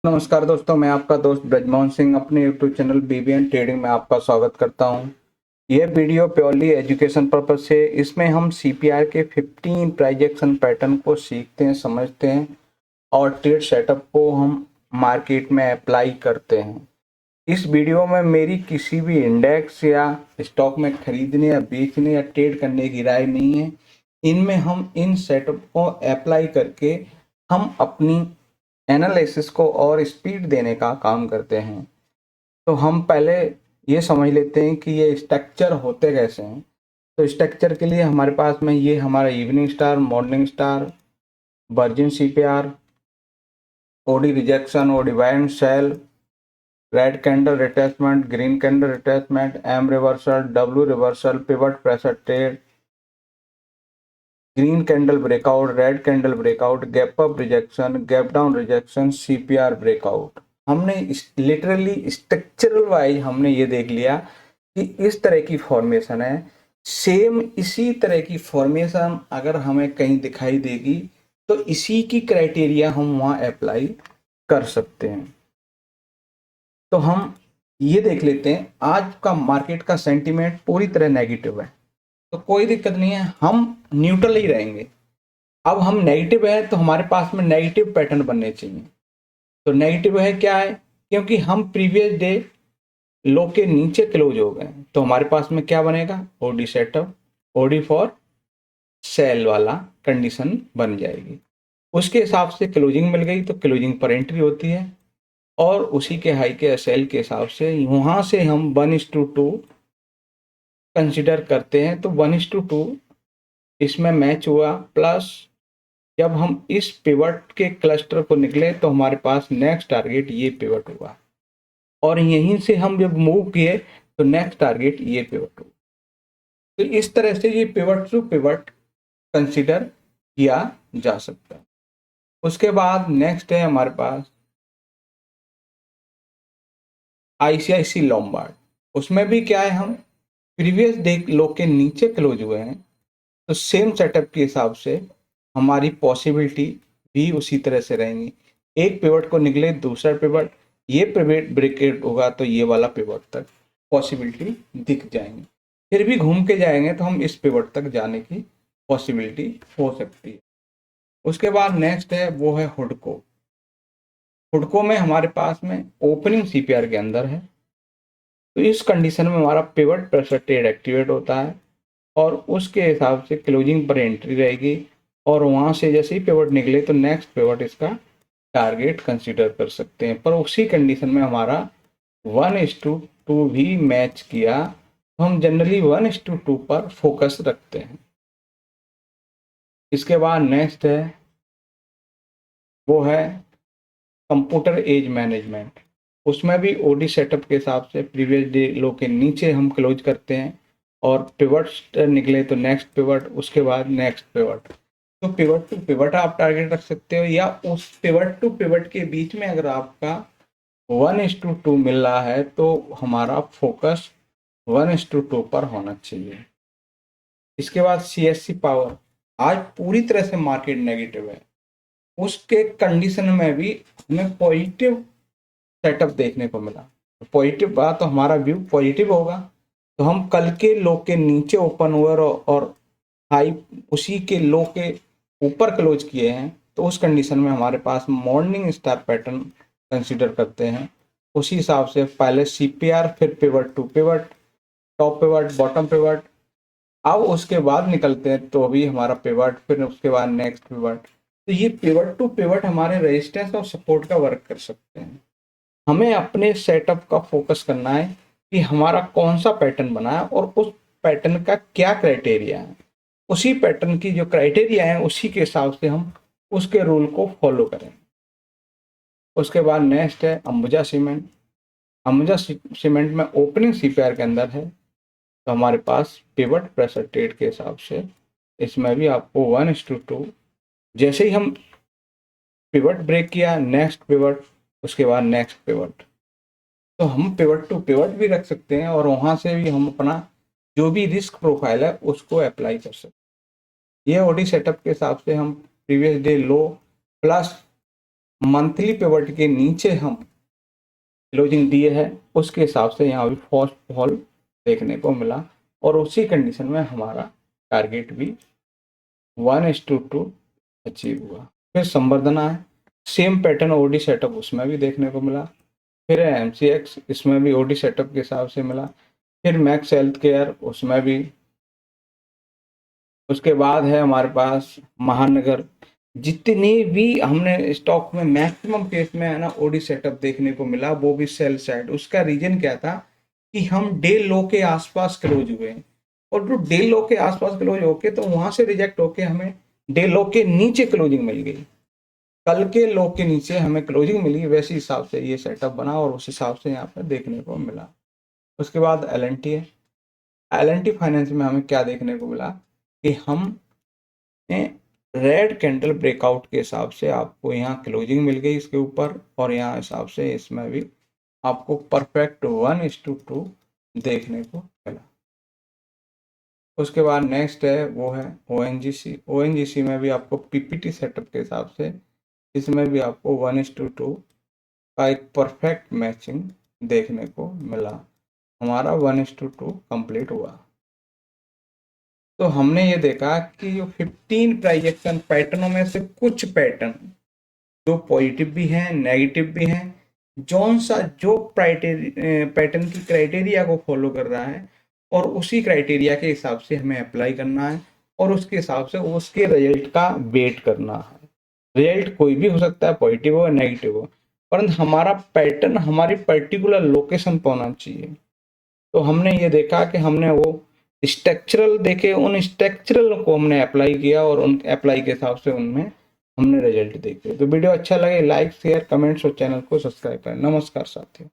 नमस्कार दोस्तों, मैं आपका दोस्त ब्रजमोहन सिंह अपने YouTube चैनल BBN ट्रेडिंग में आपका स्वागत करता हूं। यह वीडियो प्योरली एजुकेशन पर्पज से, इसमें हम CPR के 15 प्राइस एक्शन पैटर्न को सीखते हैं, समझते हैं और ट्रेड सेटअप को हम मार्केट में अप्लाई करते हैं। इस वीडियो में मेरी किसी भी इंडेक्स या स्टॉक में खरीदने या बेचने या ट्रेड करने की राय नहीं है। इनमें हम इन सेटअप को अप्लाई करके हम अपनी एनालिसिस को और स्पीड देने का काम करते हैं। तो हम पहले ये समझ लेते हैं कि ये स्ट्रक्चर होते कैसे हैं। तो स्ट्रक्चर के लिए हमारे पास में ये हमारा evening star, morning star, virgin CPR, OD rejection, OD buy and sell, red candle retracement, green candle retracement, M reversal, W reversal, pivot pressure trade, green candle breakout, red candle breakout, gap up rejection, gap down rejection, CPR breakout. हमने literally structural wise हमने ये देख लिया कि इस तरह की formation है। सेम इसी तरह की फॉर्मेशन अगर हमें कहीं दिखाई देगी तो इसी की क्राइटेरिया हम वहाँ अप्लाई कर सकते हैं। तो हम ये देख लेते हैं, आज का मार्केट का सेंटीमेंट पूरी तरह नेगेटिव है, तो कोई दिक्कत नहीं है, हम न्यूट्रल ही रहेंगे। अब हम नेगेटिव है तो हमारे पास में नेगेटिव पैटर्न बनने चाहिए। तो नेगेटिव है क्या है, क्योंकि हम प्रीवियस डे लो के नीचे क्लोज हो गए, तो हमारे पास में क्या बनेगा, OD setup, OD for sell वाला कंडीशन बन जाएगी। उसके हिसाब से क्लोजिंग मिल गई तो क्लोजिंग पर एंट्री होती है और उसी के हाई के सेल के हिसाब से वहाँ से हम 1:2 कंसिडर करते हैं। तो 1:2 इसमें मैच हुआ, प्लस जब हम इस पिवट के क्लस्टर को निकले तो हमारे पास नेक्स्ट टारगेट ये पिवट हुआ और यहीं से हम जब मूव किए तो नेक्स्ट टारगेट ये पिवट हुआ। तो इस तरह से ये पिवट टू पिवट कंसिडर किया जा सकता है। उसके बाद नेक्स्ट है हमारे पास ICICI लॉम्बार्ड। उसमें भी क्या है, हम प्रीवियस डे लो के नीचे क्लोज हुए हैं, तो सेम सेटअप के हिसाब से हमारी पॉसिबिलिटी भी उसी तरह से रहेंगी। एक पिवट को निकले, दूसरा पिवट, ये पिवट ब्रेकआउट होगा तो ये वाला पिवट तक पॉसिबिलिटी दिख जाएंगी। फिर भी घूम के जाएंगे तो हम इस पिवट तक जाने की पॉसिबिलिटी हो सकती है। उसके बाद नेक्स्ट है वो है हुडको। हुडको में हमारे पास में ओपनिंग CPR के अंदर है, तो इस कंडीशन में हमारा पिवट प्रेशर ट्रेड एक्टिवेट होता है और उसके हिसाब से क्लोजिंग पर एंट्री रहेगी और वहाँ से जैसे ही पिवट निकले तो नेक्स्ट पिवट इसका टारगेट कंसीडर कर सकते हैं। पर उसी कंडीशन में हमारा 1:2 भी मैच किया तो हम जनरली 1:2 पर फोकस रखते हैं। इसके बाद नेक्स्ट है वो है कंप्यूटर एज मैनेजमेंट। उसमें भी ओडी सेटअप के हिसाब से प्रीवियस डे लो के नीचे हम क्लोज करते हैं और पिवट निकले तो नेक्स्ट पिवट, उसके बाद नेक्स्ट पिवट। तो पिवट टू पिवट आप टारगेट रख सकते हो, या उस पिवट टू पिवट के बीच में अगर आपका 1:2 मिल रहा है तो हमारा फोकस 1:2 पर होना चाहिए। इसके बाद CSC पावर, आज पूरी तरह से मार्केट नेगेटिव है, उसके कंडीशन में भी हमें पॉजिटिव सेटअप देखने को मिला। पॉजिटिव बात तो हमारा व्यू पॉजिटिव होगा, तो हम कल के लो के नीचे ओपन हुए और हाई उसी के लो के ऊपर क्लोज किए हैं, तो उस कंडीशन में हमारे पास मॉर्निंग स्टार पैटर्न कंसीडर करते हैं। उसी हिसाब से पहले CPR, फिर pivot to pivot, top pivot, bottom pivot, अब उसके बाद निकलते हैं तो अभी हमारा पिवट, फिर उसके बाद नेक्स्ट पिवट। तो ये पिवट टू पिवट हमारे रेजिस्टेंस और सपोर्ट का वर्क कर सकते हैं। हमें अपने सेटअप का फोकस करना है कि हमारा कौन सा पैटर्न बना है और उस पैटर्न का क्या क्राइटेरिया है। उसी पैटर्न की जो क्राइटेरिया है उसी के हिसाब से हम उसके रूल को फॉलो करें। उसके बाद नेक्स्ट है अंबुजा सीमेंट। अंबुजा सीमेंट में ओपनिंग CPR के अंदर है, तो हमारे पास पिवट प्रेशर ट्रेड के हिसाब से इसमें भी आपको 1:2, जैसे ही हम पिवट ब्रेक किया नेक्स्ट पिवट, उसके बाद नेक्स्ट पिवट, तो हम पिवट टू पिवट भी रख सकते हैं और वहाँ से भी हम अपना जो भी रिस्क प्रोफाइल है उसको अप्लाई कर सकते। ये ओडी सेटअप के हिसाब से हम प्रीवियस डे लो प्लस मंथली पिवट के नीचे हम क्लोजिंग दिए है, उसके हिसाब से यहाँ भी फर्स्ट फॉल देखने को मिला और उसी कंडीशन में हमारा टारगेट भी 1:2 अचीव हुआ। फिर संवर्धना है, सेम पैटर्न ओडी सेटअप उसमें भी देखने को मिला। फिर है एमसीएक्स, इसमें भी ओडी सेटअप के हिसाब से मिला। फिर मैक्स हेल्थ केयर, उसमें भी। उसके बाद है हमारे पास महानगर। जितनी भी हमने स्टॉक में मैक्सिमम केस में है ना ओडी सेटअप देखने को मिला, वो भी सेल साइड। उसका रीजन क्या था कि हम डे लो के आसपास क्लोज हुए और जो डे लो के आसपास क्लोज होके तो वहां से रिजेक्ट होके हमें डे लो के नीचे क्लोजिंग मिल गई। कल के लो के नीचे हमें क्लोजिंग मिली, वैसे हिसाब से ये सेटअप बना और उस हिसाब से यहाँ पे देखने को मिला। उसके बाद एलएनटी है। एलएनटी फाइनेंस में हमें क्या देखने को मिला कि हम रेड कैंडल ब्रेकआउट के हिसाब से आपको यहाँ क्लोजिंग मिल गई इसके ऊपर और यहाँ हिसाब से इसमें भी आपको परफेक्ट 1:2 देखने को मिला। उसके बाद नेक्स्ट है वो है ओएनजीसी। ओएनजीसी में भी आपको पीपीटी सेटअप के हिसाब से इसमें भी आपको 1:2 का एक परफेक्ट मैचिंग देखने को मिला। हमारा 1:2 कंप्लीट हुआ। तो हमने ये देखा कि जो 15 प्राइजेक्शन पैटर्नों में से कुछ पैटर्न जो पॉजिटिव भी हैं, नेगेटिव भी हैं, जौन सा जो पैटर्न की क्राइटेरिया को फॉलो कर रहा है और उसी क्राइटेरिया के हिसाब से हमें अप्लाई करना है और उसके हिसाब से उसके रिजल्ट का वेट करना है। रिजल्ट कोई भी हो सकता है, पॉजिटिव हो या नेगेटिव हो, परंतु हमारा पैटर्न हमारी पर्टिकुलर लोकेशन पर होना चाहिए। तो हमने ये देखा कि हमने वो स्ट्रक्चरल देखे, उन स्ट्रक्चरल को हमने अप्लाई किया और उन अप्लाई के हिसाब से उनमें हमने रिजल्ट देखे। तो वीडियो अच्छा लगे लाइक शेयर कमेंट्स और चैनल को सब्सक्राइब करें। नमस्कार साथियों।